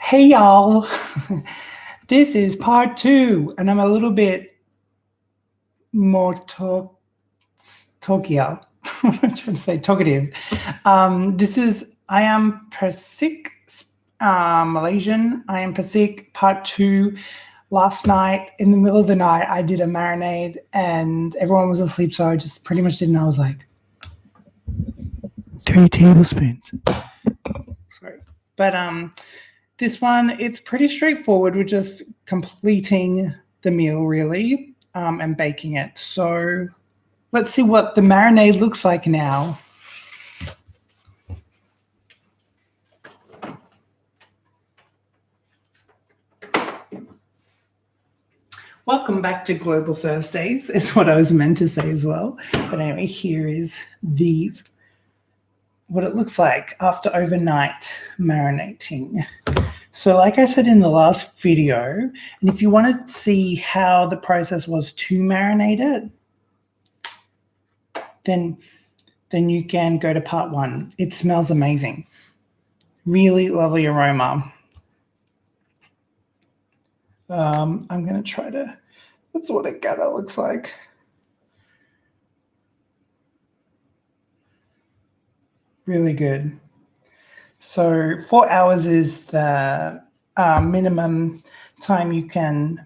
Hey y'all, this is part 2 and I'm a little bit more talkative. What am I trying to say? Talkative. This is Ayam Percik, Malaysian Ayam Percik part 2. Last night in the middle of the night I did a marinade and everyone was asleep, so I just pretty much did, and I was like 3 tablespoons. Sorry. But this one, it's pretty straightforward. We're just completing the meal, really, and baking it. So let's see what the marinade looks like now. Welcome back to Global Thursdays, is what I was meant to say as well. But anyway, here is what it looks like after overnight marinating. So like I said in the last video, and if you want to see how the process was to marinate it, then you can go to part 1. It smells amazing. Really lovely aroma. I'm going to try to, that's what it kind of looks like. Really good. So 4 hours is the minimum time you can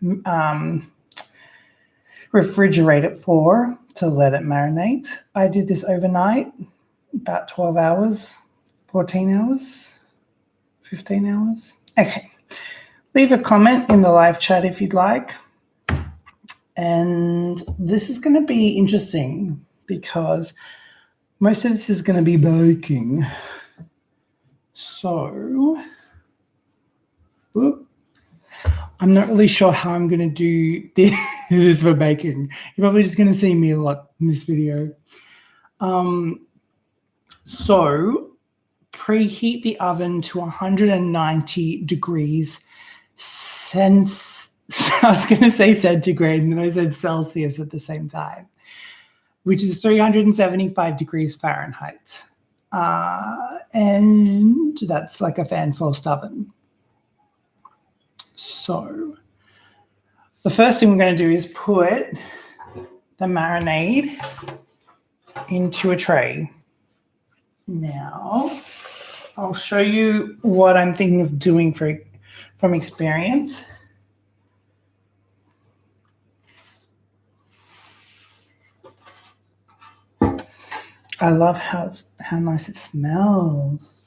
refrigerate it for to let it marinate. I did this overnight, about 12 hours, 14 hours, 15 hours. Okay. Leave a comment in the live chat if you'd like. And this is going to be interesting because most of this is going to be baking. So, I'm not really sure how I'm going to do this for baking. You're probably just going to see me a lot in this video. So, preheat the oven to 190 degrees I was going to say centigrade, and then I said Celsius at the same time, which is 375 degrees Fahrenheit. And that's like a fan-forced oven. So the first thing we're going to do is put the marinade into a tray. Now, I'll show you what I'm thinking of doing from experience. I love how nice it smells.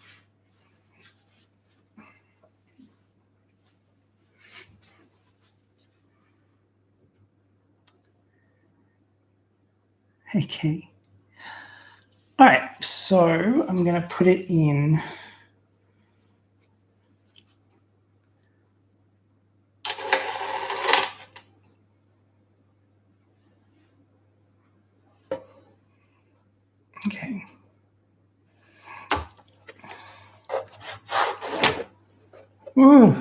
Okay. All right, so I'm going to put it in. Okay. Ooh.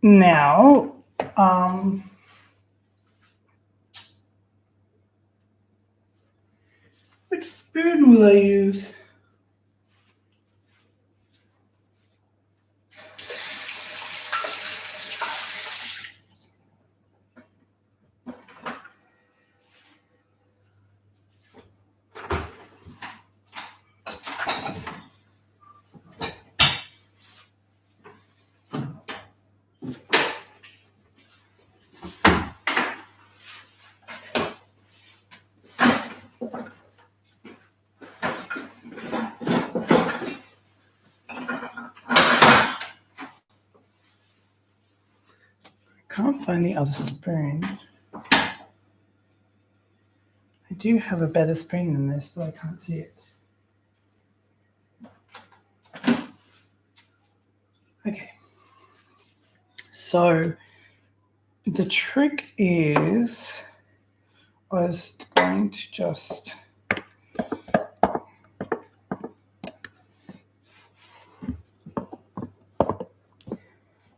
Now, which spoon will I use? Can't find the other spoon. I do have a better spoon than this, but I can't see it. Okay. So the trick is, I was going to just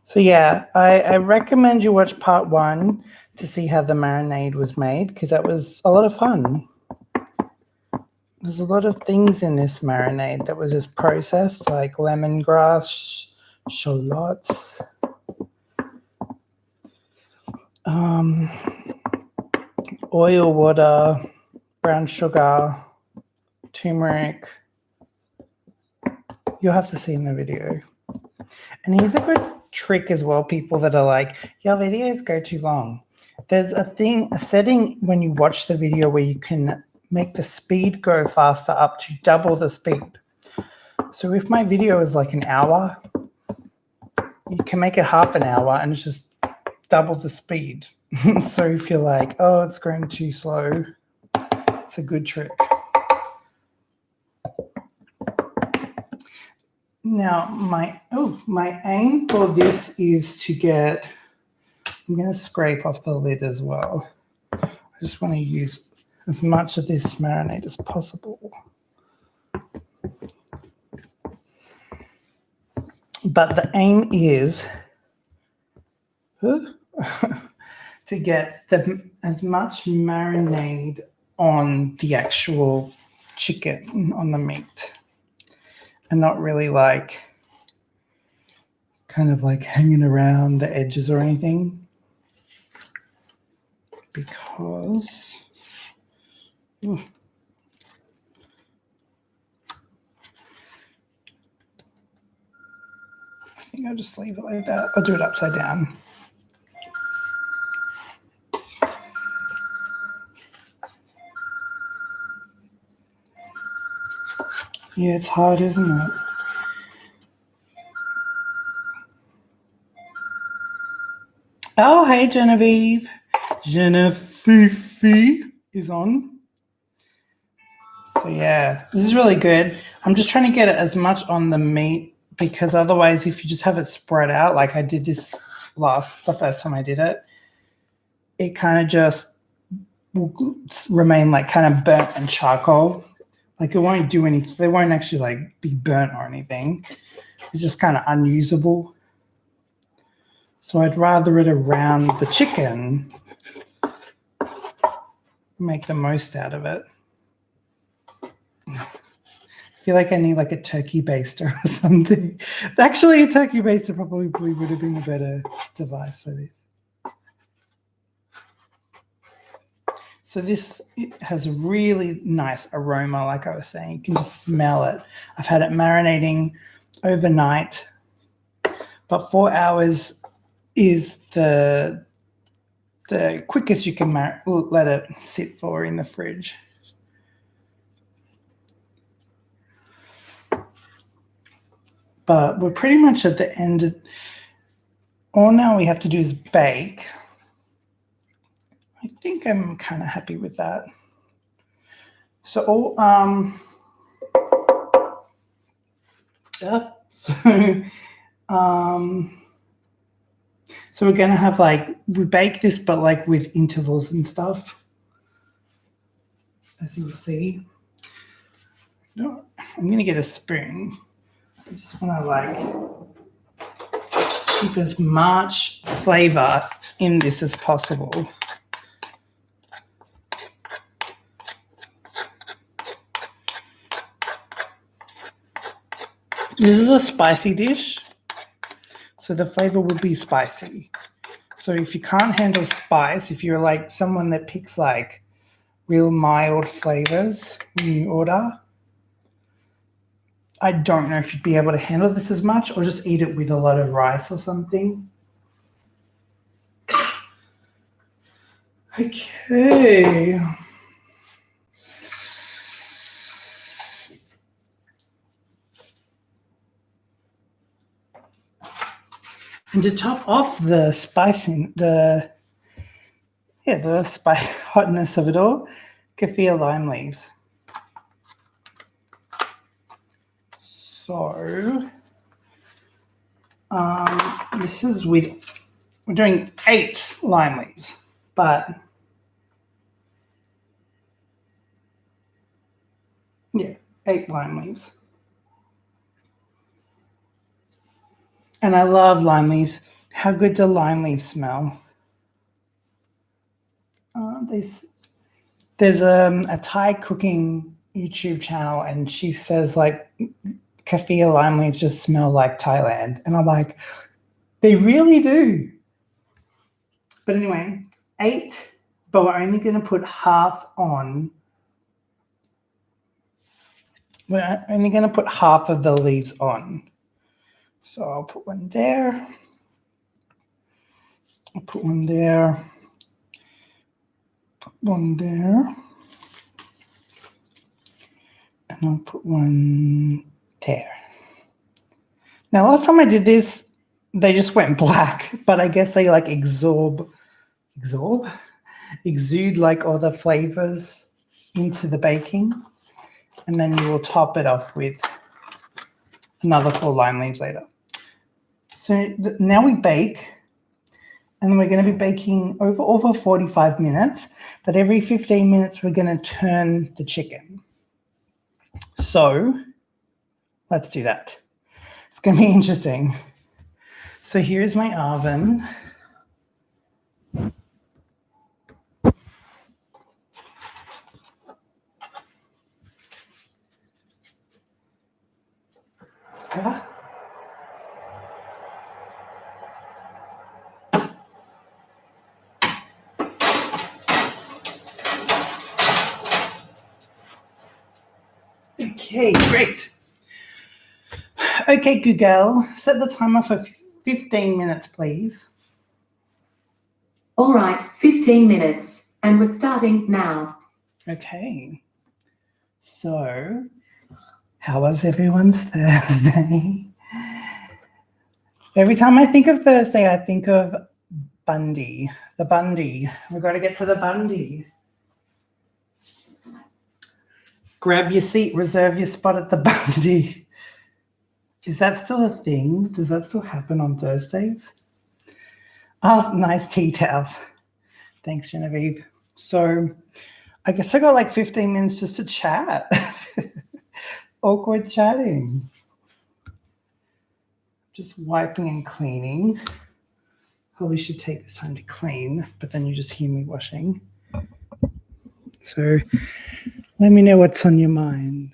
So yeah, I recommend you watch part 1 to see how the marinade was made, because that was a lot of fun. There's a lot of things in this marinade that was just processed, like lemongrass, shallots, oil, water, brown sugar, turmeric. You'll have to see in the video. And here's a good trick as well, people that are like, your videos go too long. There's a setting when you watch the video where you can make the speed go faster up to double the speed. So if my video is like an hour, you can make it half an hour and it's just double the speed. So if you're like, oh, it's going too slow, it's a good trick. Now, my aim for this is to get, I'm going to scrape off the lid as well. I just want to use as much of this marinade as possible. But the aim is to get as much marinade on the actual chicken, on the meat, and not really like kind of like hanging around the edges or anything, because I think I'll just leave it like that. I'll do it upside down. Yeah, it's hard, isn't it? Oh, hey, Genevieve. Genevieve is on. So, yeah, this is really good. I'm just trying to get it as much on the meat, because otherwise, if you just have it spread out, like I did this the first time I did it, it kind of just will remain like kind of burnt and charcoal. Like it won't do anything. They won't actually like be burnt or anything. It's just kind of unusable. So I'd rather it around the chicken, make the most out of it. I feel like I need like a turkey baster or something. Actually, a turkey baster probably would have been a better device for this. So this, it has a really nice aroma, like I was saying. You can just smell it. I've had it marinating overnight, but 4 hours is the quickest you can let it sit for in the fridge. But we're pretty much at the end. All now we have to do is bake. I think I'm kind of happy with that. So, so we're gonna have like, we bake this, but like with intervals and stuff, as you'll see. No, I'm gonna get a spoon. I just want to like keep as much flavor in this as possible. This is a spicy dish, so the flavor would be spicy. So if you can't handle spice, if you're like someone that picks like real mild flavors when you order, I don't know if you'd be able to handle this as much, or just eat it with a lot of rice or something. Okay. And to top off the spicing, the hotness of it all, kaffir lime leaves. So this is we're doing 8 lime leaves, but yeah, 8 lime leaves. And I love lime leaves. How good do lime leaves smell? There's a Thai cooking YouTube channel, and she says like kaffir lime leaves just smell like Thailand, and I'm like, they really do. But anyway, 8, but we're only going to put half on. We're only going to put half of the leaves on. So I'll put one there. I'll put one there. Put one there. And I'll put one there. Now, last time I did this, they just went black, but I guess they like exude like all the flavors into the baking. And then you will top it off with another 4 lime leaves later. So now we bake, and then we're going to be baking over 45 minutes, but every 15 minutes we're going to turn the chicken. So let's do that. It's going to be interesting. So here's my oven. Yeah. Okay, great. Okay, Google, set the timer for 15 minutes, please. All right, 15 minutes, and we're starting now. Okay. So, how was everyone's Thursday? Every time I think of Thursday, I think of Bundy. The Bundy. We've got to get to the Bundy. Grab your seat, reserve your spot at the Bundy. Is that still a thing? Does that still happen on Thursdays? Oh, nice tea towels. Thanks, Genevieve. So I guess I got like 15 minutes just to chat. Awkward chatting. Just wiping and cleaning. Probably should take this time to clean, but then you just hear me washing. So let me know what's on your mind.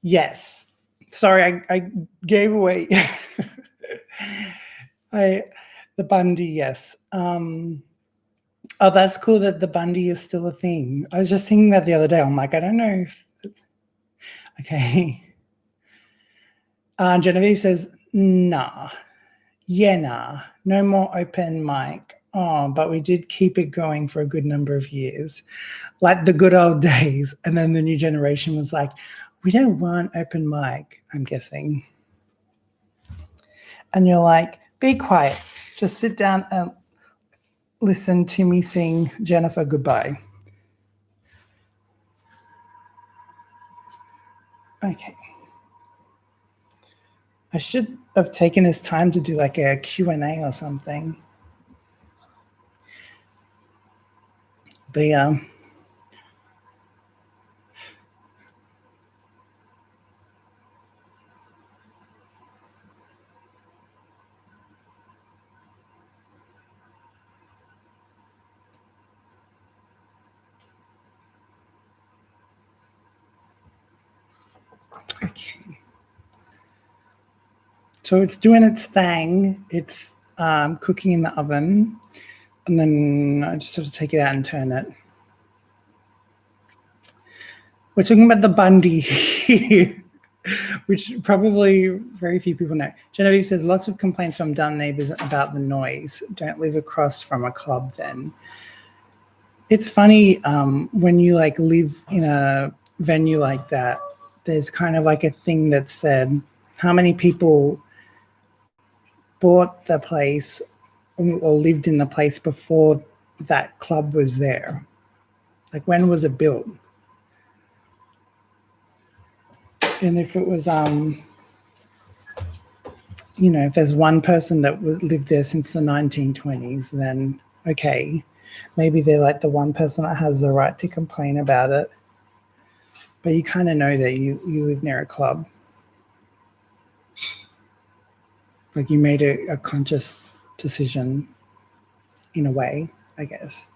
Yes. Sorry, I gave away. The Bundy, yes. Oh, that's cool that the Bundy is still a thing. I was just thinking that the other day. I'm like, I don't know if... Okay. Genevieve says, nah. Yeah, nah. No more open mic. Oh, but we did keep it going for a good number of years. Like the good old days. And then the new generation was like, we don't want open mic, I'm guessing. And you're like, be quiet. Just sit down and listen to me sing Jennifer goodbye. Okay. I should have taken this time to do like a Q&A or something. But yeah. Okay. So it's doing its thing. It's cooking in the oven. And then I just have to take it out and turn it. We're talking about the Bundy here, which probably very few people know. Genevieve says, lots of complaints from dumb neighbors about the noise. Don't live across from a club then. It's funny when you like live in a venue like that, there's kind of like a thing that said how many people bought the place or lived in the place before that club was there. Like when was it built? And if it was, you know, if there's one person that lived there since the 1920s, then okay, maybe they're like the one person that has the right to complain about it. But you kind of know that you live near a club. Like you made a conscious decision in a way, I guess.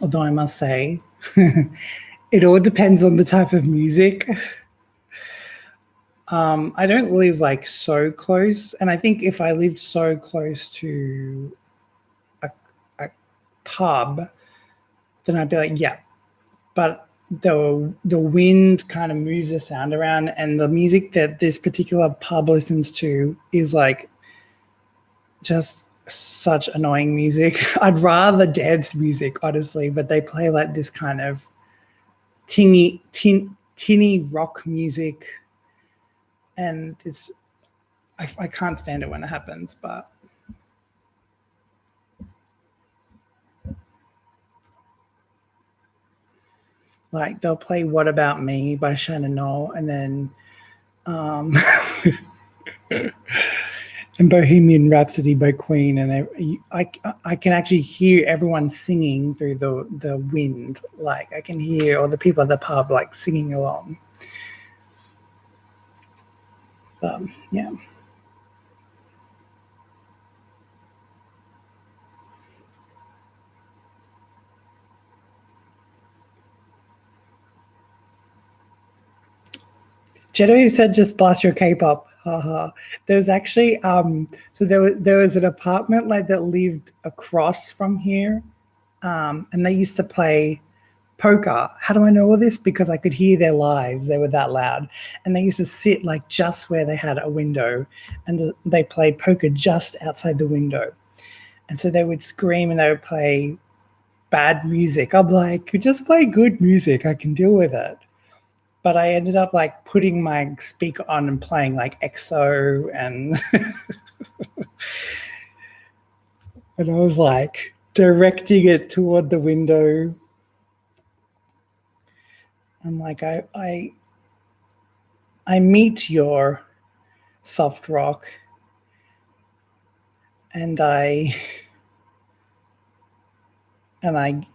Although I must say, it all depends on the type of music. I don't live like so close, and I think if I lived so close to a pub, then I'd be like, yeah. But the wind kind of moves the sound around, and the music that this particular pub listens to is like just such annoying music. I'd rather dance music, honestly, but they play like this kind of tinny rock music, and I can't stand it when it happens. But like they'll play "What About Me" by Shannon Knoll, and then and Bohemian Rhapsody by Queen, and I can actually hear everyone singing through the wind. Like I can hear all the people at the pub like singing along. Yeah. Genevieve said, "Just blast your K-pop." Haha. There's actually so there was an apartment like that lived across from here, and they used to play poker. How do I know all this? Because I could hear their lives. They were that loud, and they used to sit like just where they had a window, and they played poker just outside the window, and so they would scream and they would play bad music. I'm like, just play good music. I can deal with it. But I ended up like putting my speaker on and playing like EXO and and I was like directing it toward the window. I'm like, I meet your soft rock and I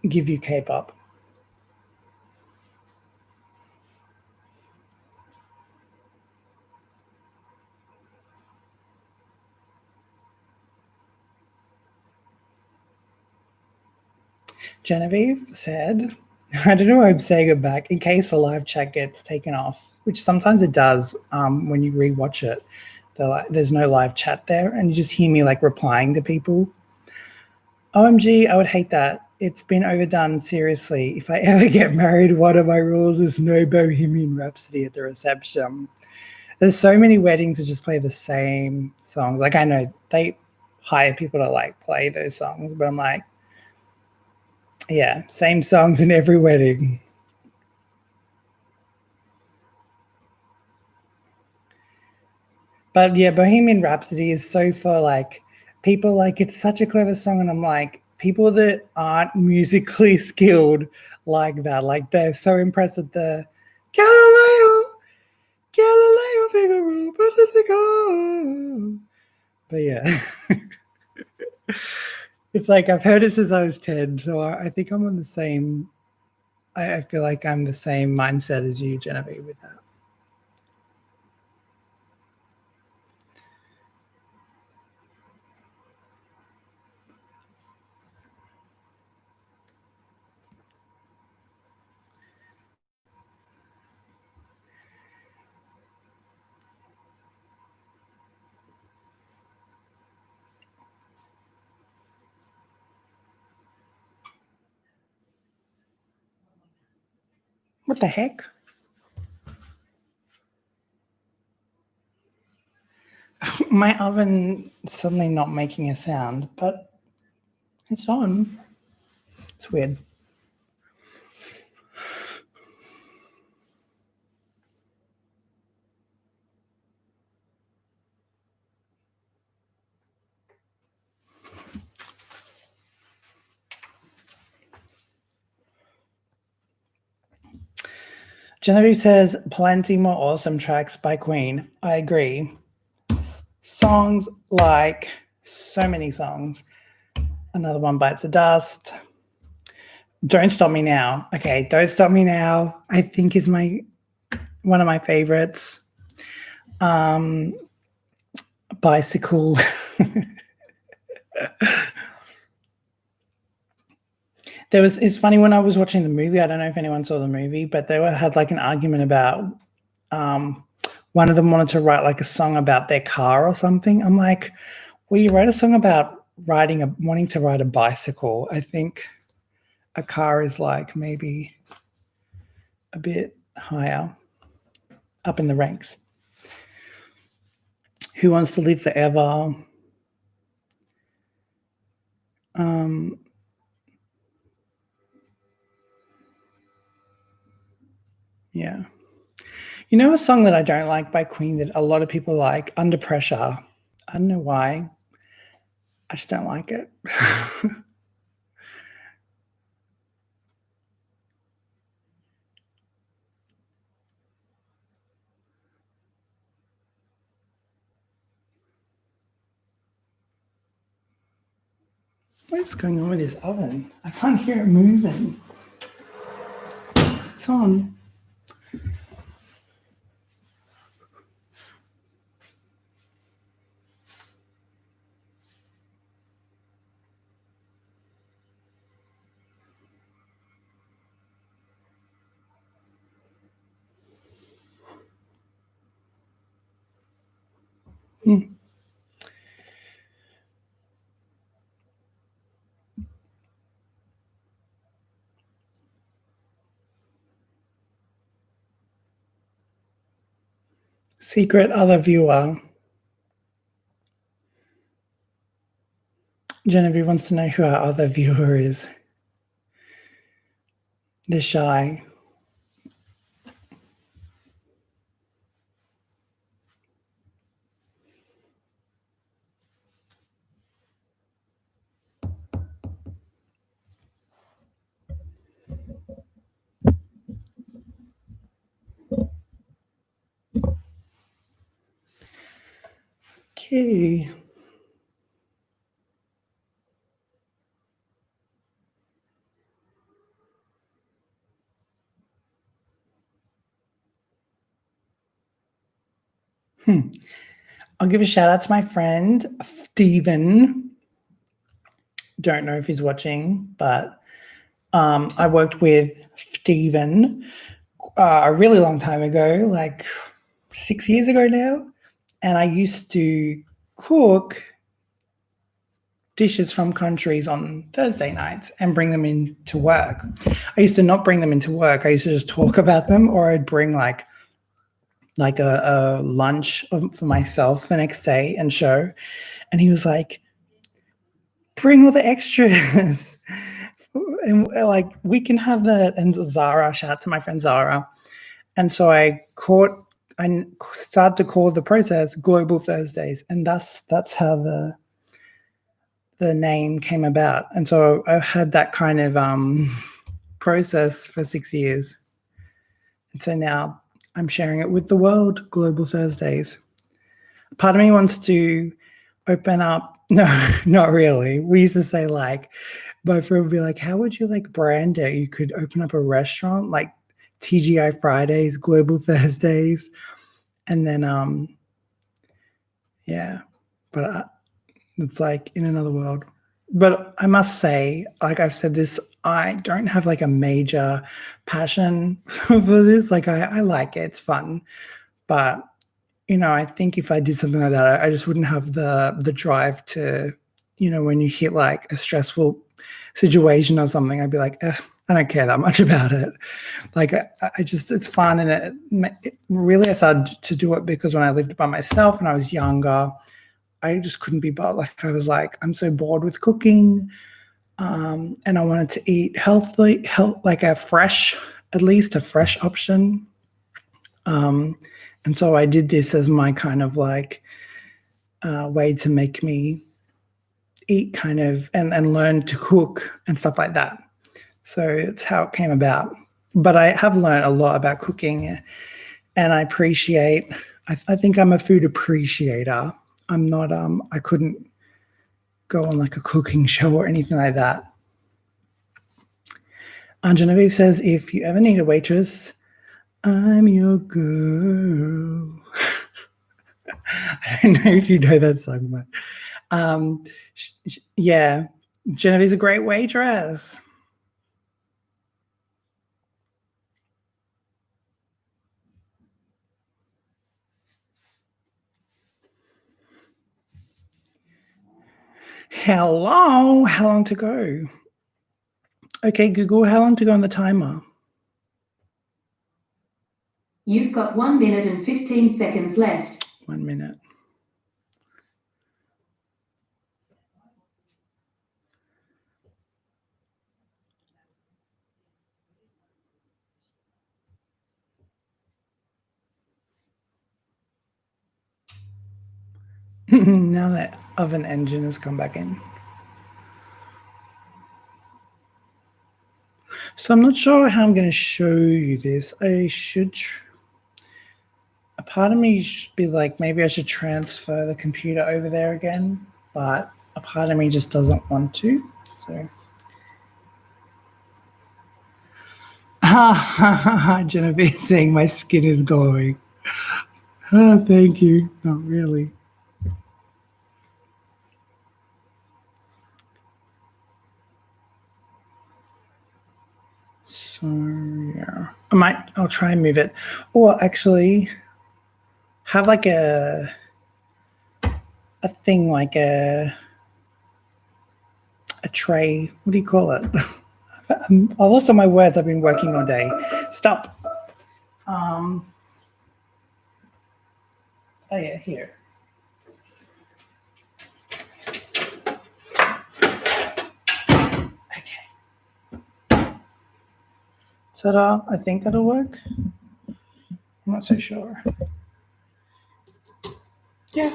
give you K-pop. Genevieve said, I don't know why I'm saying it back, in case the live chat gets taken off, which sometimes it does when you rewatch it. There's no live chat there, and you just hear me like replying to people. OMG, I would hate that. It's been overdone, seriously. If I ever get married, one of my rules is no Bohemian Rhapsody at the reception. There's so many weddings that just play the same songs. Like I know they hire people to like play those songs, but I'm like, yeah, same songs in every wedding. But yeah, Bohemian Rhapsody is so for like people like it's such a clever song, and I'm like, people that aren't musically skilled like that, like they're so impressed with the Galileo Figaro, where does it go? But yeah. It's like I've heard it since I was 10, so I think I'm on the same I feel like I'm the same mindset as you, Genevieve, with that. What the heck? My oven suddenly not making a sound, but it's on. It's weird. Genevieve says, plenty more awesome tracks by Queen. I agree. Songs like so many songs. Another one, Bites the Dust. Don't Stop Me Now. Okay, Don't Stop Me Now, I think is one of my favorites. Bicycle. It's funny when I was watching the movie, I don't know if anyone saw the movie, but had like an argument about one of them wanted to write like a song about their car or something. I'm like, well, you wrote a song about wanting to ride a bicycle. I think a car is like maybe a bit higher up in the ranks. Who wants to live forever? Yeah. You know a song that I don't like by Queen that a lot of people like, Under Pressure. I don't know why. I just don't like it. What is going on with this oven? I can't hear it moving. It's on. Secret other viewer. Genevieve wants to know who our other viewer is. They're shy. Okay. I'll give a shout out to my friend, Stephen. Don't know if he's watching, but I worked with Stephen a really long time ago, like 6 years ago now. And I used to cook dishes from countries on Thursday nights and bring them into work. I used to not bring them into work. I used to just talk about them, or I'd bring like a lunch for myself the next day and show. And he was like, bring all the extras. And like, we can have that. And Zara, shout out to my friend Zara. And so I started to call the process Global Thursdays. And that's how the name came about. And so I've had that kind of process for 6 years. And so now I'm sharing it with the world, Global Thursdays. Part of me wants to open up. No, not really. We used to say like, my friend would be like, how would you like brand it? You could open up a restaurant like TGI Fridays, Global Thursdays. And then, yeah, but it's like in another world. But I must say, like I've said this, I don't have like a major passion for this. Like I like it. It's fun. But, you know, I think if I did something like that, I just wouldn't have the drive to, you know, when you hit like a stressful situation or something, I'd be like, I don't care that much about it. Like I just, it's fun. And it really, I started to do it because when I lived by myself and I was younger, I just couldn't be bothered. Like I was like, I'm so bored with cooking. And I wanted to eat healthily, like at least a fresh option. And so I did this as my kind of like way to make me eat kind of and learn to cook and stuff like that. So it's how it came about. But I have learned a lot about cooking, and I appreciate, I think I'm a food appreciator. I'm not, I couldn't go on like a cooking show or anything like that. Genevieve says, if you ever need a waitress, I'm your girl. I don't know if you know that song, but yeah, Genevieve's a great waitress. Hello, how long to go? Okay, Google, how long to go on the timer? You've got 1 minute and 15 seconds left. 1 minute. Now that oven engine has come back in. So I'm not sure how I'm going to show you this. I should, a part of me should be like, maybe I should transfer the computer over there again, but a part of me just doesn't want to. So, Genevieve saying my skin is glowing. Oh, thank you. Not really. So yeah, I'll try and move it, or actually have like a thing, like a tray. What do you call it? I lost all my words. I've been working all day. Stop. Oh yeah, here. Okay. Ta-da! I think that'll work. I'm not so sure. Yeah.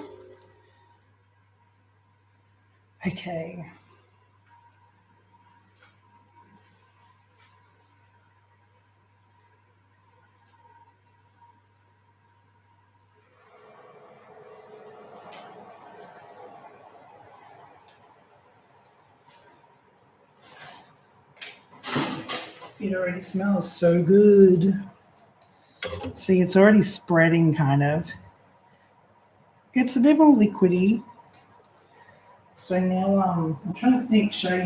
Okay. It already smells so good. See, it's already spreading kind of. It's a bit more liquidy. So now I'm trying to think, should I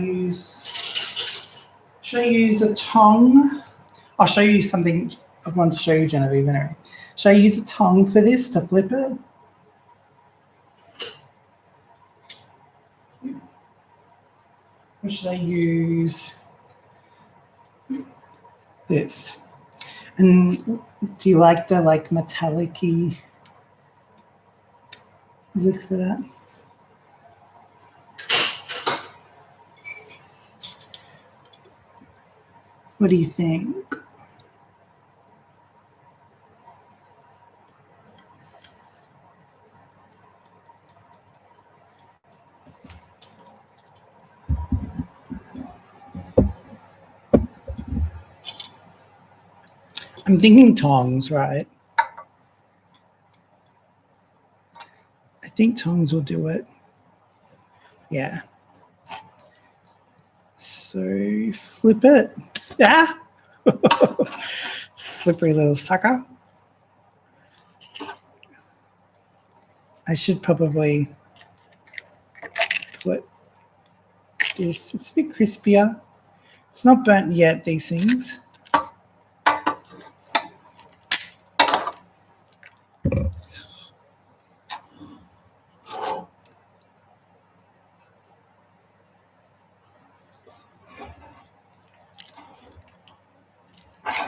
use a tongue? I'll show you something I wanted to show you, Genevieve. Anyway. Should I use a tongue for this to flip it? Or should I use this? And do you like the metallic-y look for that? What do you think? I'm thinking tongs, right? I think tongs will do it. Yeah. So flip it. Yeah. Slippery little sucker. I should probably put this. It's a bit crispier. It's not burnt yet, these things.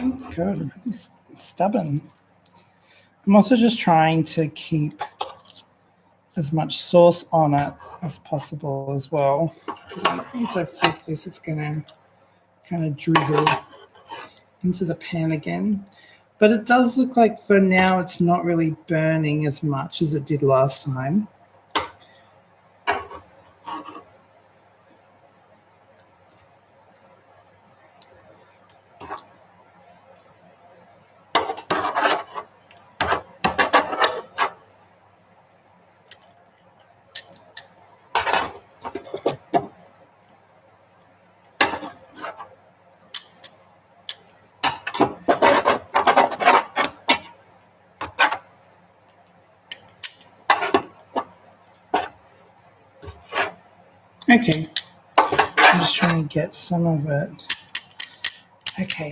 Oh, God, I'm really stubborn. I'm also just trying to keep as much sauce on it as possible as well. Because once I flip this, it's going to kind of drizzle into the pan again. But it does look like for now it's not really burning as much as it did last time. Okay, I'm just trying to get some of it. Okay.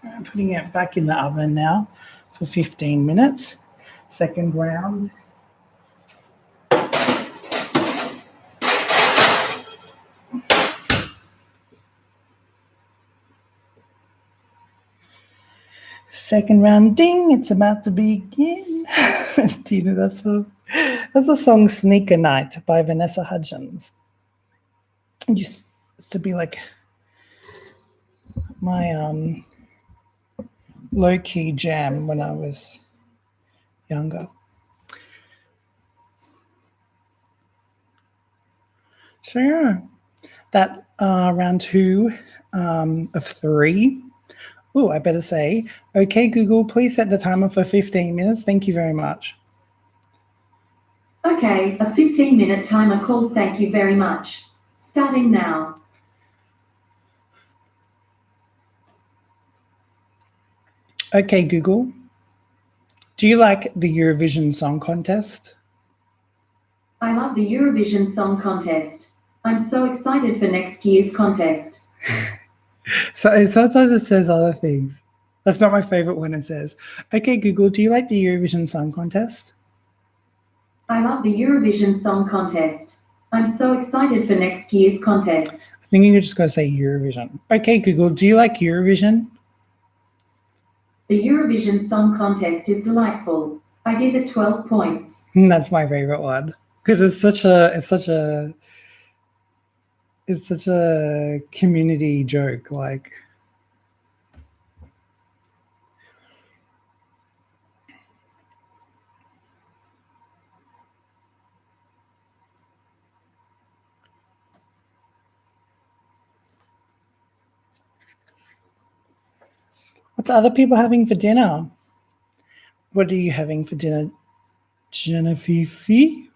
I'm putting it back in the oven now for 15 minutes. Second round. Second round, ding, it's about to begin. Do you know that song? That's a song Sneaker Night by Vanessa Hudgens. It used to be like my low-key jam when I was younger. So yeah, that round 2 of 3. Oh, I better say, okay, Google, please set the timer for 15 minutes. Thank you very much. Okay, a 15-minute timer called. Thank you very much. Starting now. Okay, Google, do you like the Eurovision Song Contest? I love the Eurovision Song Contest. I'm so excited for next year's contest. So sometimes it says other things. That's not my favorite when it says, okay, Google, do you like the Eurovision Song Contest? I love the Eurovision Song Contest. I'm so excited for next year's contest. I think you just got to say Eurovision. Okay, Google, do you like Eurovision? The Eurovision Song Contest is delightful. I give it 12 points. That's my favorite one because it's such a community joke. Like, what's other people having for dinner? What are you having for dinner, Genevieve?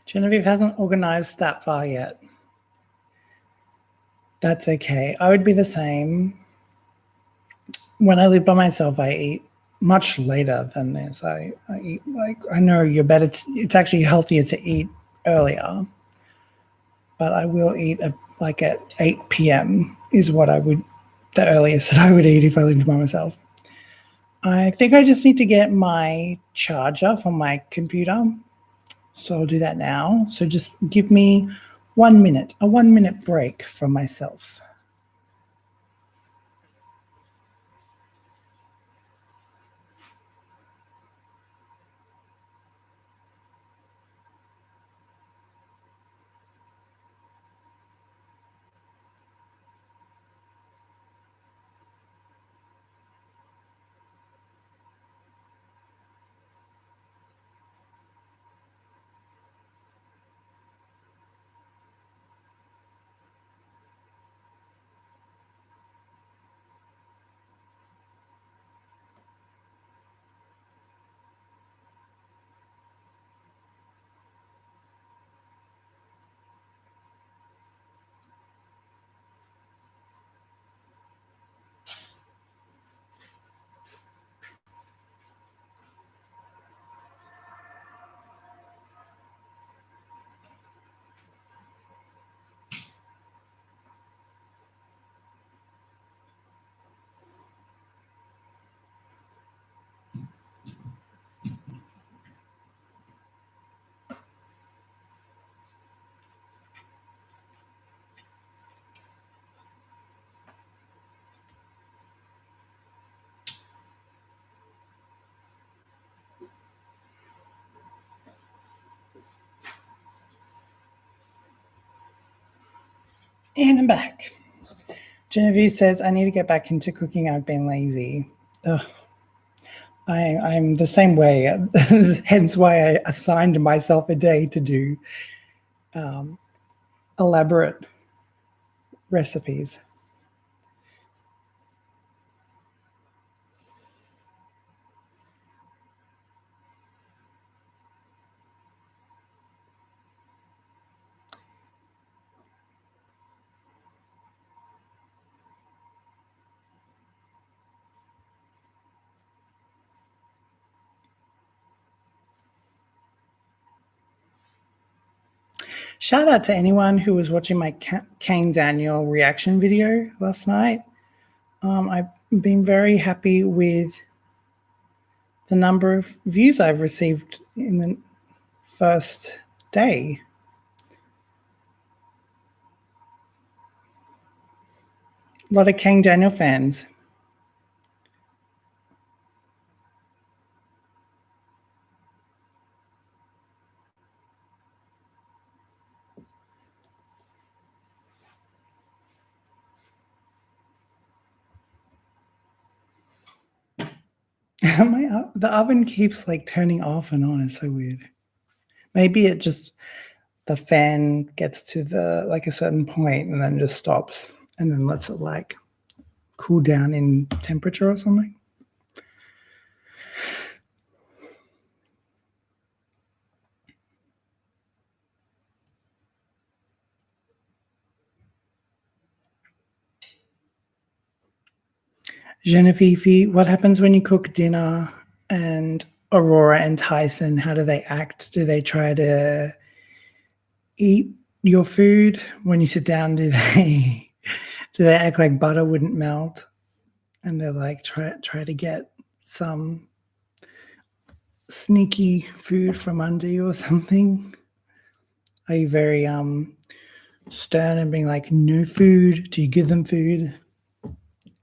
Genevieve hasn't organized that far yet. That's okay. I would be the same. When I live by myself, I eat much later than this. I eat like, I know you're better. It's actually healthier to eat earlier, but I will eat like at 8 p.m. is what the earliest that I would eat if I lived by myself. I think I just need to get my charger for my computer. So I'll do that now. So just give me 1 minute, a 1 minute break from myself. And I'm back. Genevieve says, I need to get back into cooking. I've been lazy. Ugh. I'm the same way, hence why I assigned myself a day to do elaborate recipes. Shout out to anyone who was watching my Kane Daniel reaction video last night. I've been very happy with the number of views I've received in the first day. A lot of Kane Daniel fans. The oven keeps like turning off and on. It's so weird. Maybe it just, the fan gets to the like a certain point and then just stops and then lets it like cool down in temperature or something. Genevieve, what happens when you cook dinner? And Aurora and Tyson, how do they act? Do they try to eat your food when you sit down? Do they act like butter wouldn't melt? And they're like try to get some sneaky food from under you or something? Are you very stern and being like, no food? Do you give them food?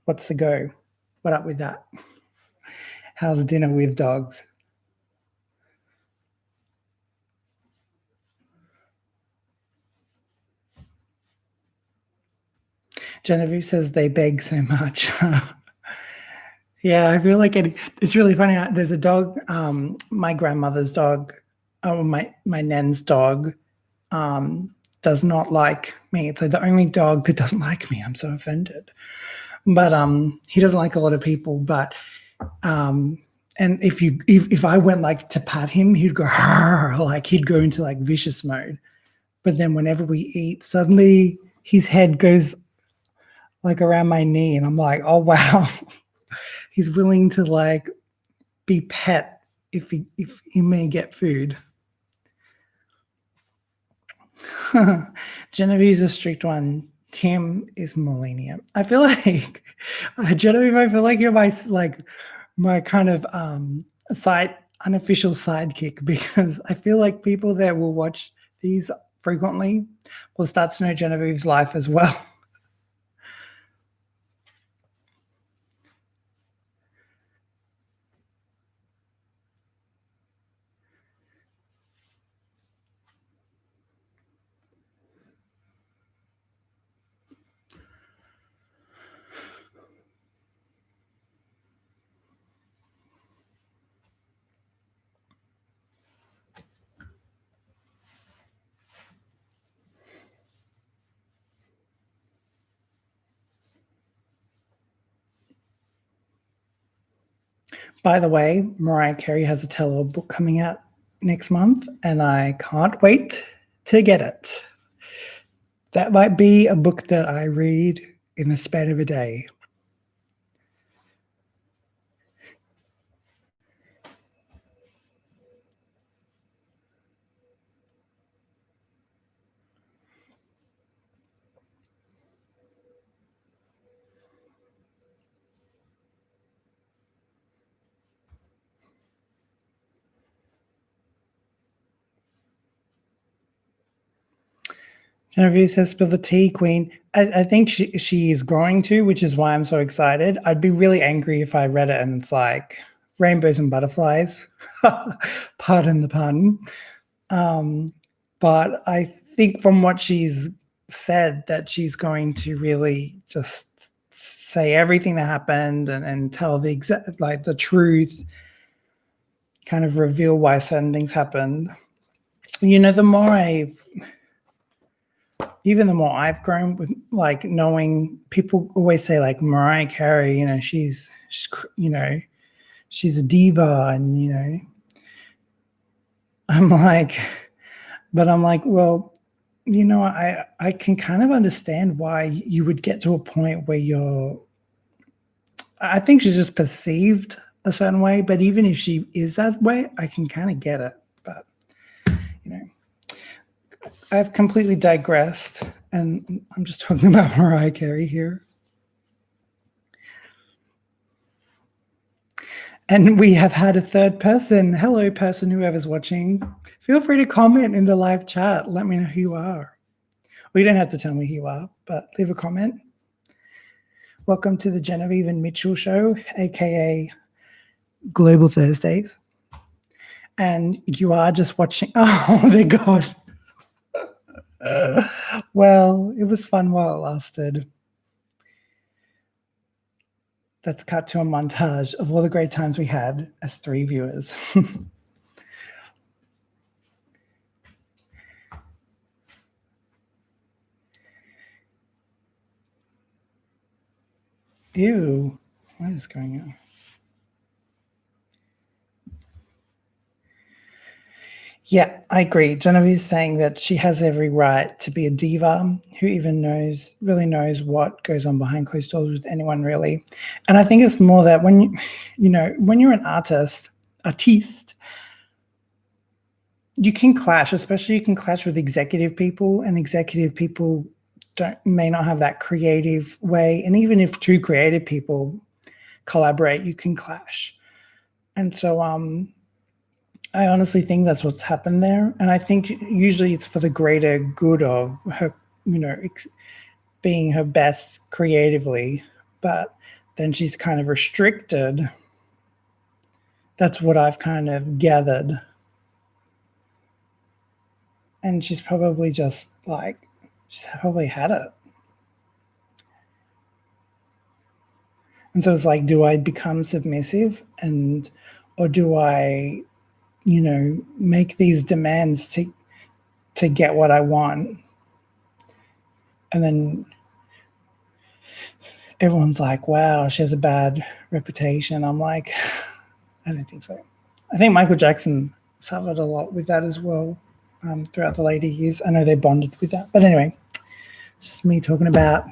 What's the go? What up with that? How's dinner with dogs? Genevieve says they beg so much. Yeah, I feel like it's really funny. There's a dog, my grandmother's dog, my nan's dog, does not like me. It's like the only dog that doesn't like me. I'm so offended. But he doesn't like a lot of people. But and if I went like to pat him, he'd go like he'd go into like vicious mode. But then whenever we eat, suddenly his head goes like around my knee, and I'm like, oh wow, he's willing to like be pet if he may get food. Genevieve's a strict one. Tim is millennium. I feel like Genevieve, I feel like you're my kind of unofficial sidekick, because I feel like people that will watch these frequently will start to know Genevieve's life as well. By the way, Mariah Carey has a tell-all book coming out next month, and I can't wait to get it. That might be a book that I read in the span of a day. Genevieve says, spill the tea, queen. I think she is going to, which is why I'm so excited. I'd be really angry if I read it and it's like rainbows and butterflies. Pardon the pun. But I think from what she's said, that she's going to really just say everything that happened and tell the exact, like the truth, kind of reveal why certain things happened. You know, the more I've grown with like knowing, people always say like Mariah Carey, you know, she's you know, she's a diva, and you know, I'm like, well, you know, I can kind of understand why you would get to a point where I think she's just perceived a certain way, but even if she is that way, I can kind of get it. But you know, I've completely digressed, and I'm just talking about Mariah Carey here. And we have had a third person. Hello, person, whoever's watching. Feel free to comment in the live chat. Let me know who you are. Well, you don't have to tell me who you are, but leave a comment. Welcome to the Genevieve and Mitchell Show, aka Global Thursdays. And you are just watching. Oh my God. Well, it was fun while it lasted. Let's cut to a montage of all the great times we had as 3 viewers. Ew, what is going on? Yeah, I agree. Genevieve's saying that she has every right to be a diva. Who even really knows what goes on behind closed doors with anyone, really? And I think it's more that when when you're an artist, you can clash, especially you can clash with executive people, and executive people may not have that creative way. And even if 2 creative people collaborate, you can clash. And so I honestly think that's what's happened there. And I think usually it's for the greater good of her, being her best creatively, but then she's kind of restricted. That's what I've kind of gathered. And she's probably just like, she's probably had it. And so it's like, do I become submissive or do I, make these demands to get what I want? And then everyone's like, wow, she has a bad reputation. I'm like, I don't think so. I think Michael Jackson suffered a lot with that as well throughout the later years. I know they bonded with that. But anyway, it's just me talking about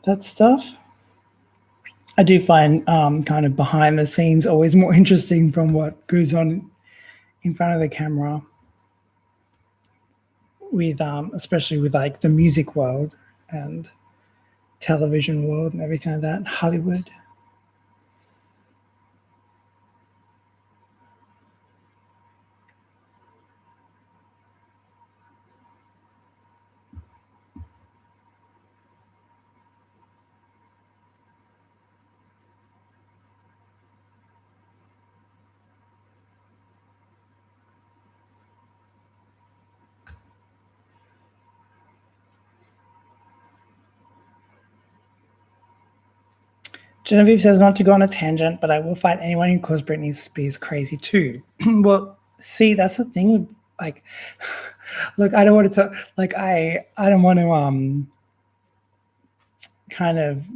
that stuff. I do find kind of behind the scenes always more interesting from what goes on in front of the camera with especially with like the music world and television world and everything like that, Hollywood. Genevieve says not to go on a tangent, but I will fight anyone who calls Britney Spears crazy too. Well, see, that's the thing with like, look, I don't want to talk, like, I don't want to kind of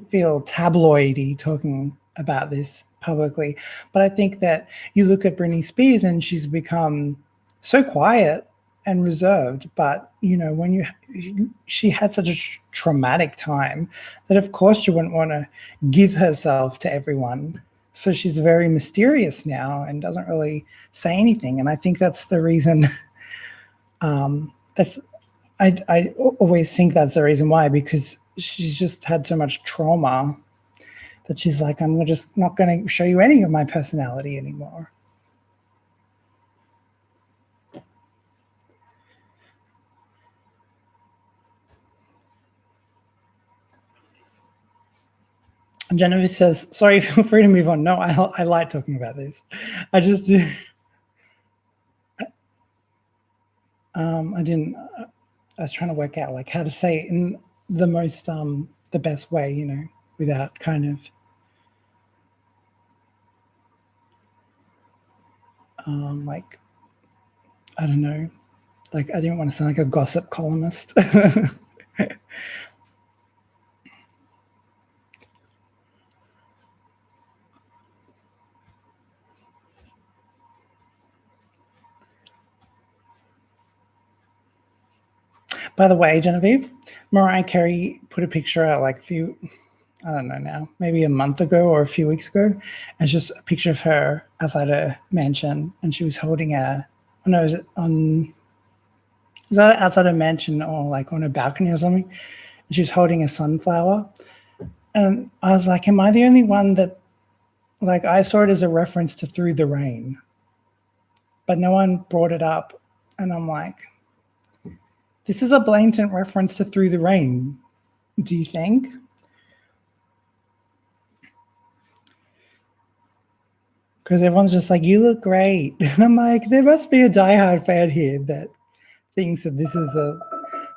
feel tabloidy talking about this publicly, but I think that you look at Britney Spears and she's become so quiet and reserved, but when she had such a traumatic time that of course she wouldn't want to give herself to everyone, so she's very mysterious now and doesn't really say anything. And I think that's the reason that's I always think that's the reason why, because she's just had so much trauma that she's like, I'm just not going to show you any of my personality anymore. And Genevieve says, sorry, feel free to move on. No, I like talking about this. I just do. I didn't, I was trying to work out like how to say it in the most, the best way, without kind of, like, I don't know, like I didn't want to sound like a gossip columnist. By the way, Genevieve, Mariah Carey put a picture out like a few I don't know now, maybe a month ago or a few weeks ago. And it's just a picture of her outside a mansion, and she was holding a. Oh no, is it on? Is that outside a mansion or like on a balcony or something? And she's holding a sunflower, and I was like, "Am I the only one that like I saw it as a reference to Through the Rain, but no one brought it up?" And I'm like, "This is a blatant reference to Through the Rain. Do you think?" Because everyone's just like, "You look great," and I'm like, "There must be a diehard fan here that thinks that this is a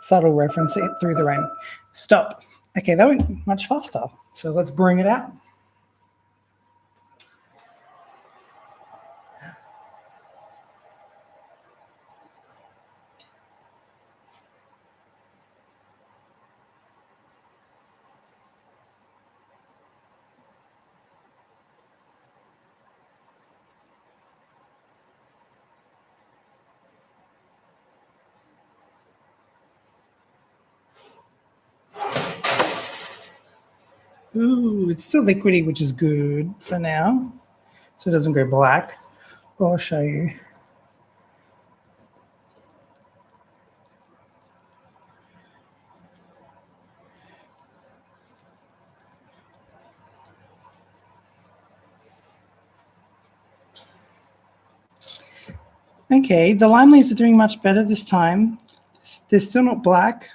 subtle reference to Through the Rain." Stop. Okay, that went much faster. So let's bring it out. Ooh, it's still liquidy, which is good for now. So it doesn't go black. I'll show you. Okay, the lime leaves are doing much better this time. They're still not black.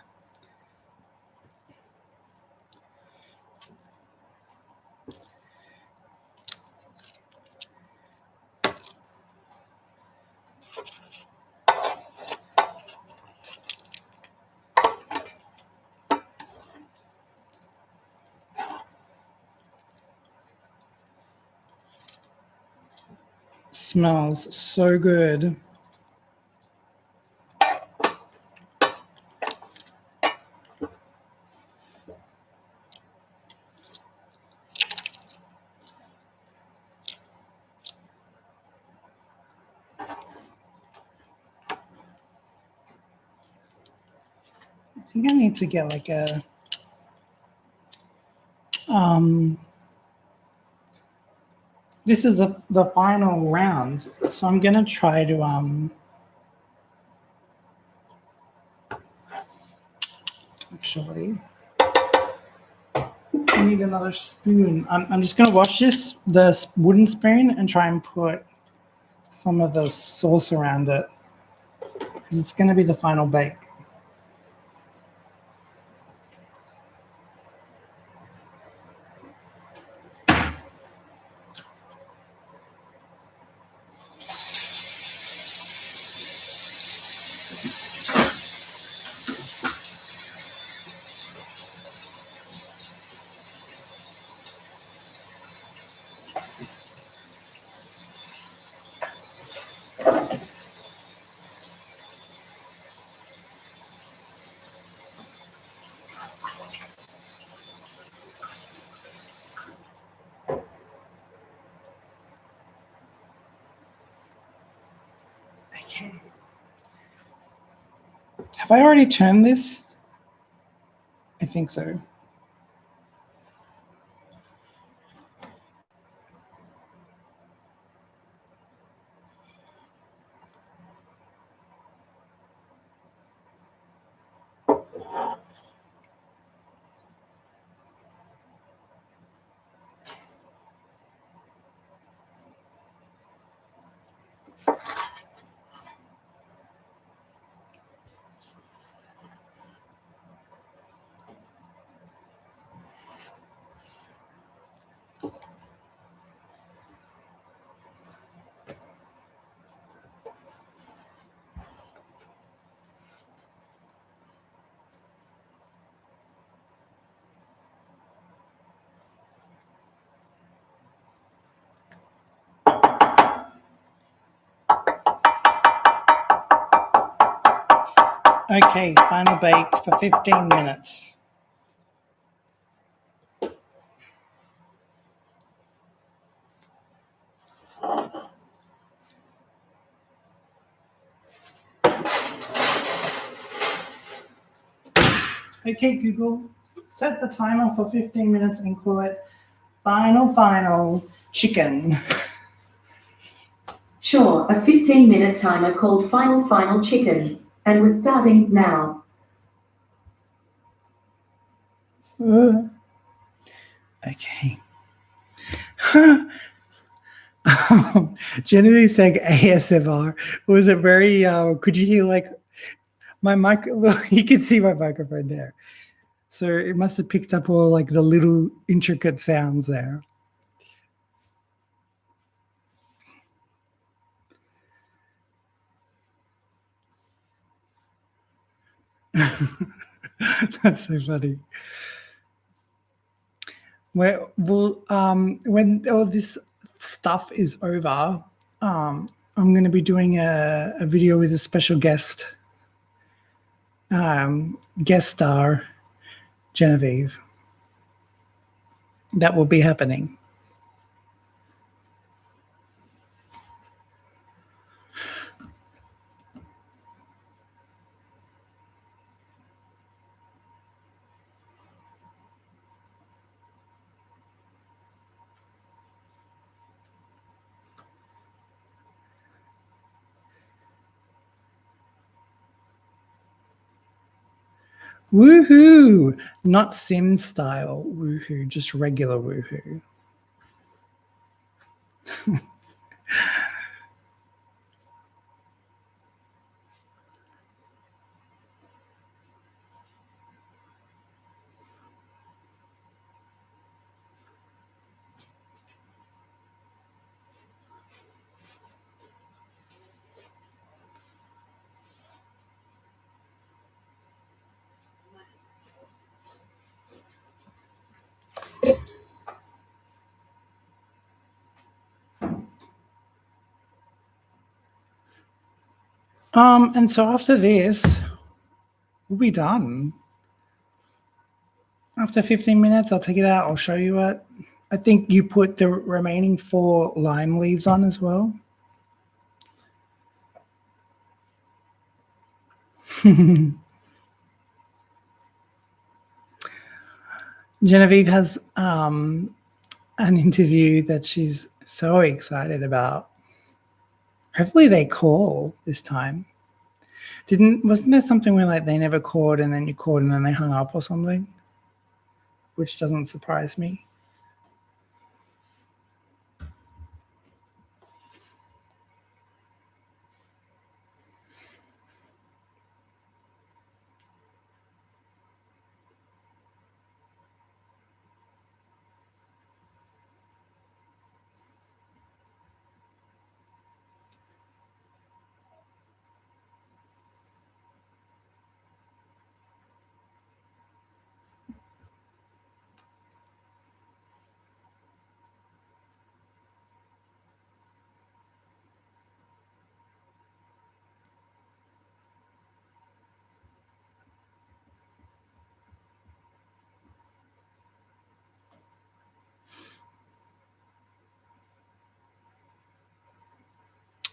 Smells so good. I think I need to get like a this is the final round, so I'm gonna try to actually I need another spoon. I'm just gonna wash the wooden spoon and try and put some of the sauce around it because it's gonna be the final bake. Okay. Have I already turned this? I think so. Okay, final bake for 15 minutes. Okay, Google, set the timer for 15 minutes and call it final chicken. Sure, a 15-minute timer called Final Chicken. And we're starting now. Okay. Genevieve saying ASMR. Was it very, could you hear like my mic? You can see my microphone there. So it must have picked up all like the little intricate sounds there. That's so funny. When all this stuff is over, I'm going to be doing a video with a special guest star, Genevieve. That will be happening. Woohoo! Not Sim style woohoo, just regular woohoo. And so after this, we'll be done. After 15 minutes, I'll take it out. I'll show you it. I think you put the remaining 4 lime leaves on as well. Genevieve has an interview that she's so excited about. Hopefully they call this time. Wasn't there something where like they never called and then you called and then they hung up or something? Which doesn't surprise me.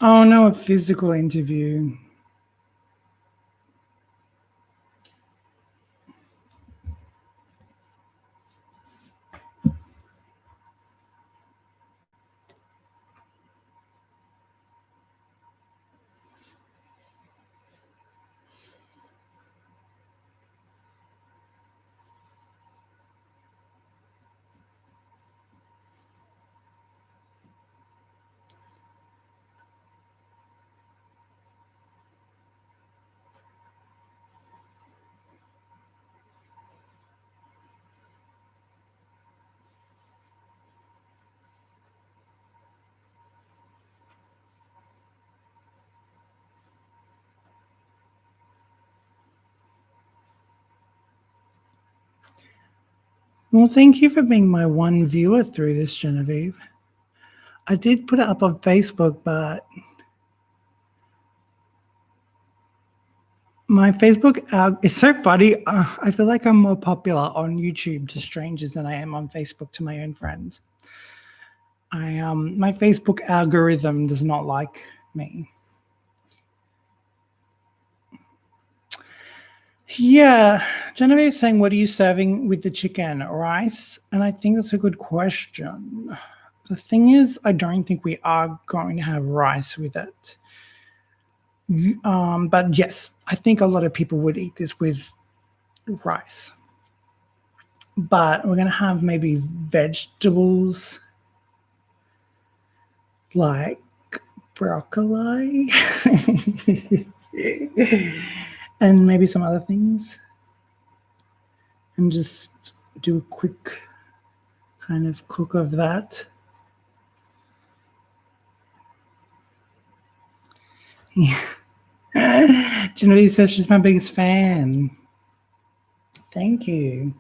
Oh no, a physical interview. Well, thank you for being my one viewer through this, Genevieve. I did put it up on Facebook, but my Facebook, it's so funny. I feel like I'm more popular on YouTube to strangers than I am on Facebook to my own friends. My Facebook algorithm does not like me. Yeah, Genevieve is saying, what are you serving with the chicken? Rice? And I think that's a good question. The thing is, I don't think we are going to have rice with it. But yes, I think a lot of people would eat this with rice. But we're going to have maybe vegetables like broccoli and maybe some other things. And just do a quick kind of cook of that. Yeah. Genevieve says she's my biggest fan. Thank you.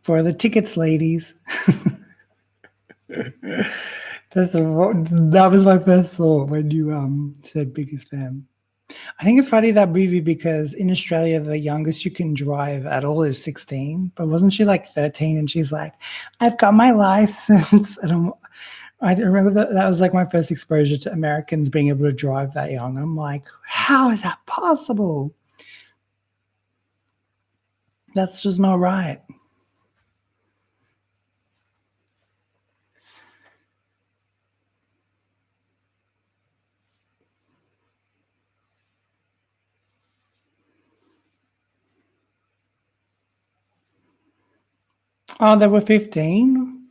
For the tickets, ladies. That was my first thought when you said biggest fan. I think it's funny, that movie, because in Australia the youngest you can drive at all is 16, but wasn't she like 13 and she's like, I've got my license. And I remember that was like my first exposure to Americans being able to drive that young. I'm like, how is that possible? That's just not right. Oh, they were 15?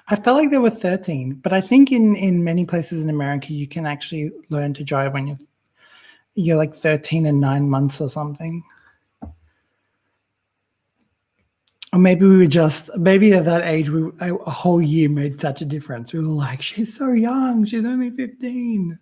I felt like they were 13, but I think in many places in America you can actually learn to drive when you're like 13 and 9 months or something. Or maybe maybe at that age, a whole year made such a difference. We were like, she's so young. She's only 15.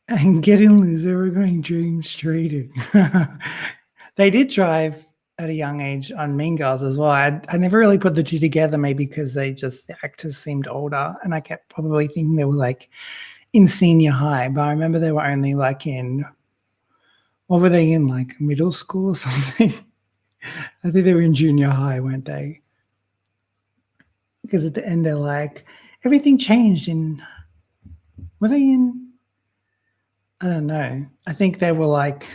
And getting loser, we're going dream streeting. They did drive at a young age on Mean Girls as well. I never really put the two together, maybe because the actors seemed older, and I kept probably thinking they were like in senior high, but I remember they were only like what were they in, like middle school or something? I think they were in junior high, weren't they? Because at the end they're like, everything changed were they in, I don't know. I think they were like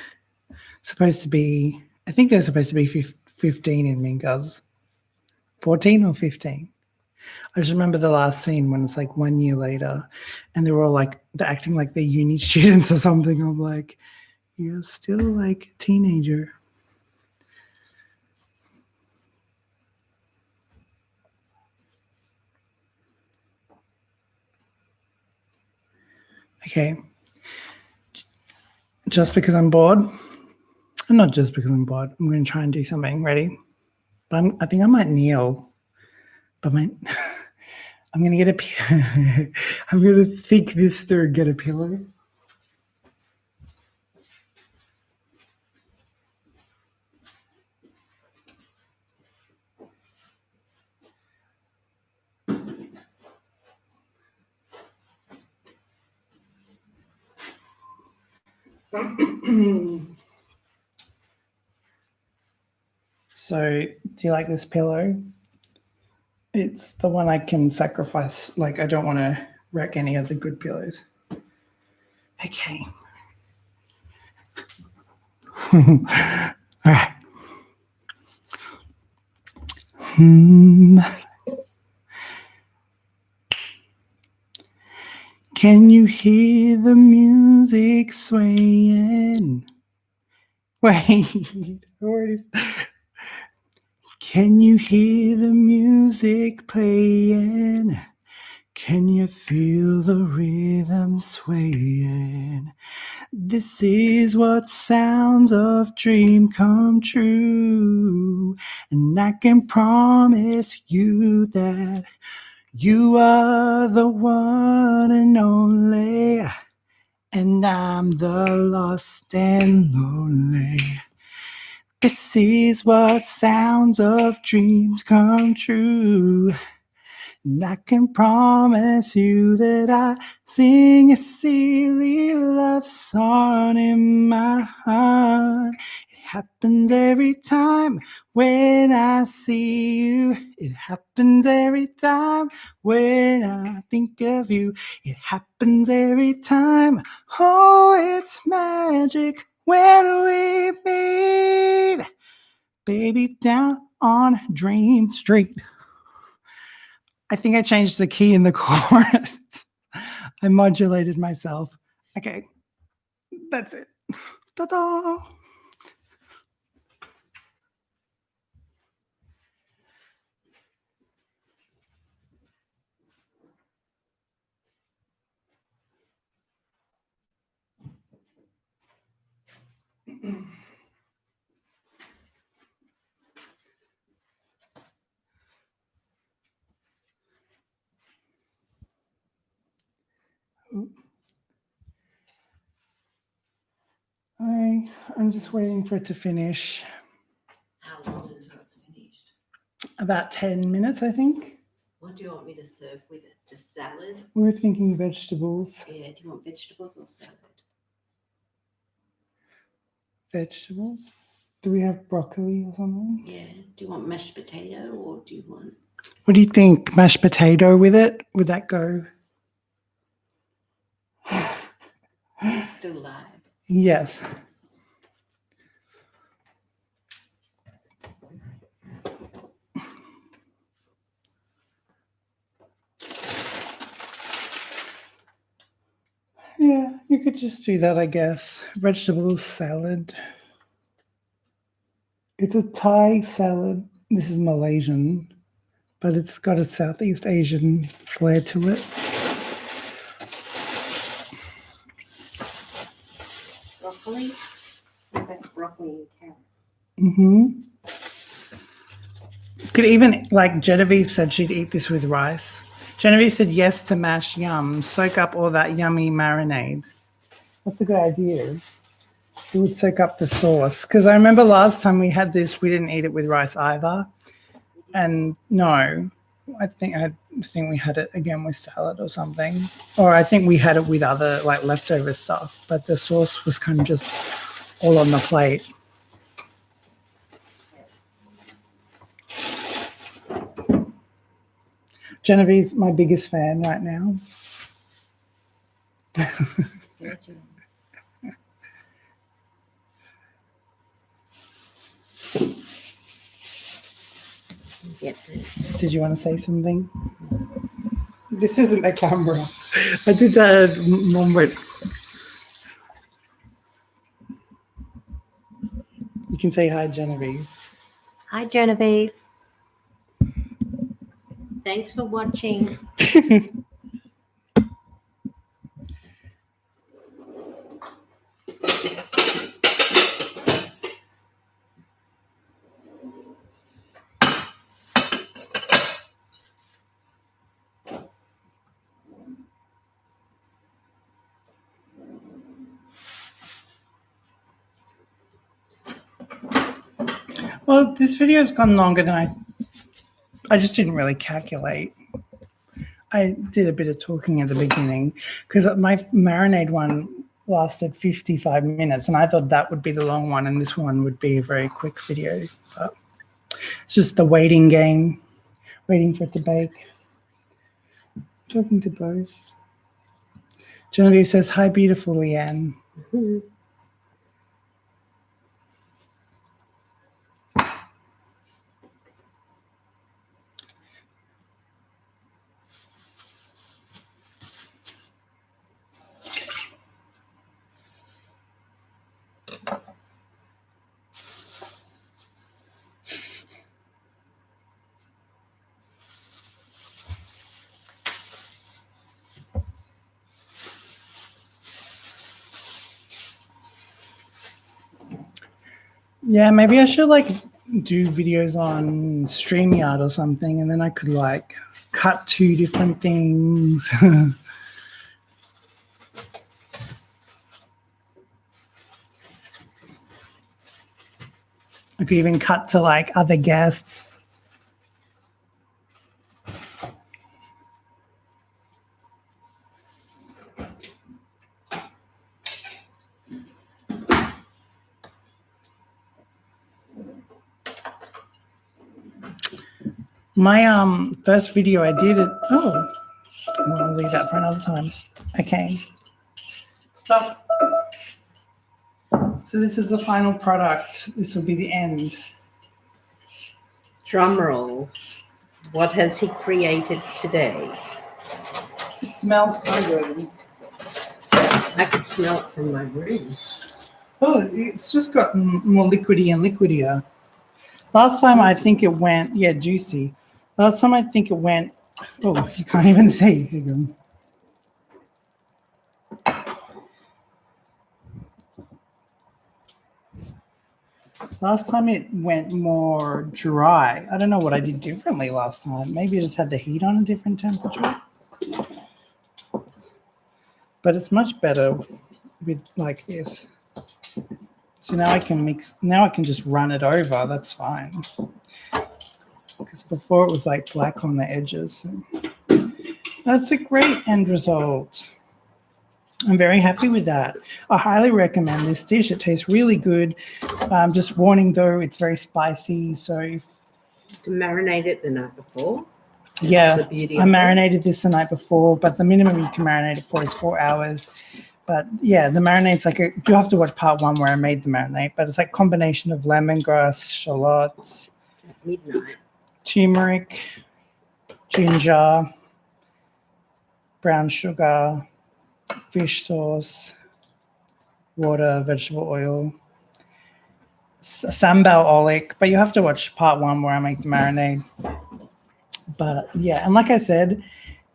supposed to be, I think they're supposed to be 15 in Mean Girls. 14 or 15. I just remember the last scene when it's like 1 year later and they were all like, they're acting like they're uni students or something. I'm like, you're still like a teenager. Okay. Just because I'm bored, and not just because I'm bored, I'm going to try and do something. Ready? But I think I might kneel. But I'm going to get I'm going to think this through and get a pillow. So, do you like this pillow? It's the one I can sacrifice. Like, I don't want to wreck any of the good pillows. Okay. All right. Can you hear the music swaying? Wait, can you hear the music playing? Can you feel the rhythm swaying? This is what sounds of dream come true. And I can promise you that you are the one and only. And I'm the lost and lonely. This is what sounds of dreams come true. And I can promise you that I sing a silly love song in my heart. It happens every time when I see you. It happens every time when I think of you. It happens every time. Oh, it's magic when we meet. Baby, down on Dream Street. I think I changed the key in the chorus. I modulated myself. Okay, that's it. Ta-da! I'm just waiting for it to finish. How long until it's finished? About 10 minutes, I think. What do you want me to serve with it? Just salad? We were thinking vegetables. Yeah, do you want vegetables or salad? Vegetables? Do we have broccoli or something? Yeah, do you want mashed potato or do you want... What do you think? Mashed potato with it? Would that go? It's still live. Yes. Yeah, you could just do that, I guess. Vegetable salad. It's a Thai salad. This is Malaysian, but it's got a Southeast Asian flair to it. Broccoli? What about broccoli and carrot? Mm-hmm. Could even, like Genevieve said, she'd eat this with rice. Genevieve said yes to mash yum. Soak up all that yummy marinade. That's a good idea. It would soak up the sauce. Because I remember last time we had this, we didn't eat it with rice either. And no, I think we had it again with salad or something. Or I think we had it with other like leftover stuff. But the sauce was kind of just all on the plate. Genevieve's my biggest fan right now. Did you want to say something? This isn't a camera. I did that moment. You can say hi, Genevieve. Hi, Genevieve. Thanks for watching. Well, this video's gone longer than I just didn't really calculate. I did a bit of talking at the beginning because my marinade one lasted 55 minutes and I thought that would be the long one and this one would be a very quick video. But it's just the waiting game, waiting for it to bake. Talking to both. Genevieve says, hi, beautiful Leanne. Yeah, maybe I should like do videos on StreamYard or something and then I could like cut two different things. I could even cut to like other guests. My first video I did it. Oh, I'll leave that for another time. Okay. Stop. So this is the final product. This will be the end. Drum roll. What has he created today? It smells so good. I could smell it from my room. Oh, it's just gotten more liquidy and liquidier. Last time I think it went, yeah, juicy. Last time I think it went, oh, you can't even see. Here you go. Last time it went more dry. I don't know what I did differently last time. Maybe I just had the heat on a different temperature. But it's much better with like this. So now I can mix, now I can just run it over. That's fine. Because before it was like black on the edges. That's a great end result. I'm very happy with that. I highly recommend this dish. It tastes really good. Just warning though, it's very spicy. So if You marinate it the night before. yeah, That's the beauty I of it. marinated this the night before, but the minimum you can marinate it for is 4 hours. But yeah, the marinate's like you have to watch part 1 where I made the marinade, but it's like a combination of lemongrass, shallots, At midnight. turmeric, ginger, brown sugar, fish sauce, water, vegetable oil, sambal oleic, but you have to watch part 1 where I make the marinade. But yeah, and like I said,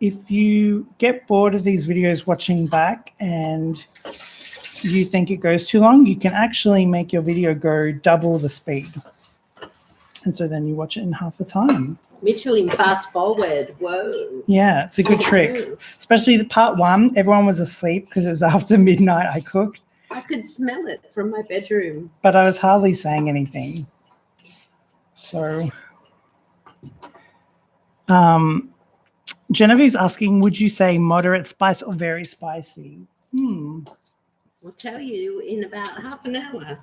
if you get bored of these videos watching back and you think it goes too long, you can actually make your video go double the speed. And so then you watch it in half the time. Literally fast forward. Whoa. Yeah, it's a good trick. Especially the part 1, everyone was asleep because it was after midnight I cooked. I could smell it from my bedroom. But I was hardly saying anything. So, Genevieve's asking, would you say moderate spice or very spicy? I'll tell you in about half an hour.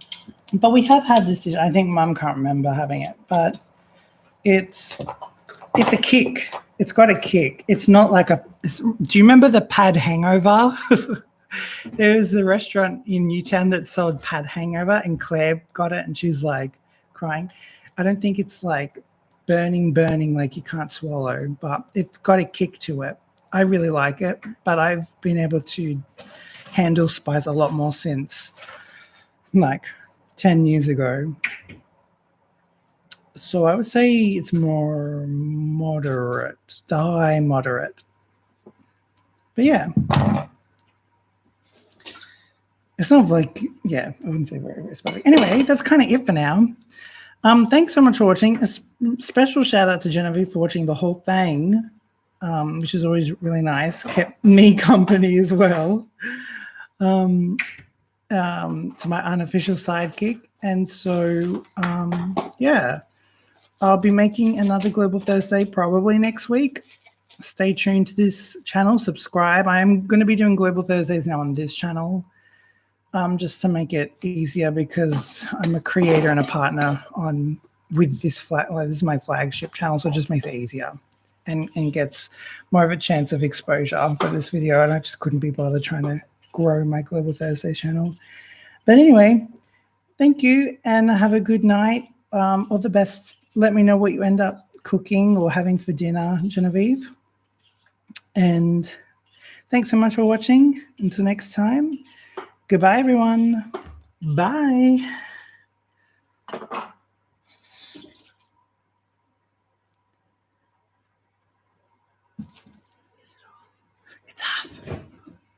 But we have had this dish. I think Mum can't remember having it, but it's a kick. It's got a kick. It's not like do you remember the pad hangover? There was a restaurant in Newtown that sold pad hangover, and Claire got it, and she's like crying. I don't think it's like burning like you can't swallow, but it's got a kick to it. I really like it, but I've been able to handle spice a lot more since like 10 years ago. So I would say it's more moderate, the high moderate. But yeah. It's not like, yeah, I wouldn't say very, very spicy. Anyway, that's kind of it for now. Thanks so much for watching. A special shout out to Genevieve for watching the whole thing, which is always really nice. Kept me company as well, to my unofficial sidekick. And so, yeah, I'll be making another Global Thursday probably next week. Stay tuned to this channel. Subscribe. I'm going to be doing Global Thursdays now on this channel. Just to make it easier because I'm a creator and a partner with this this is my flagship channel, so it just makes it easier and gets more of a chance of exposure for this video. And I just couldn't be bothered trying to grow my Global Thursday channel. But anyway, thank you and have a good night. All the best. Let me know what you end up cooking or having for dinner, Genevieve. And thanks so much for watching. Until next time. Goodbye, everyone. Bye.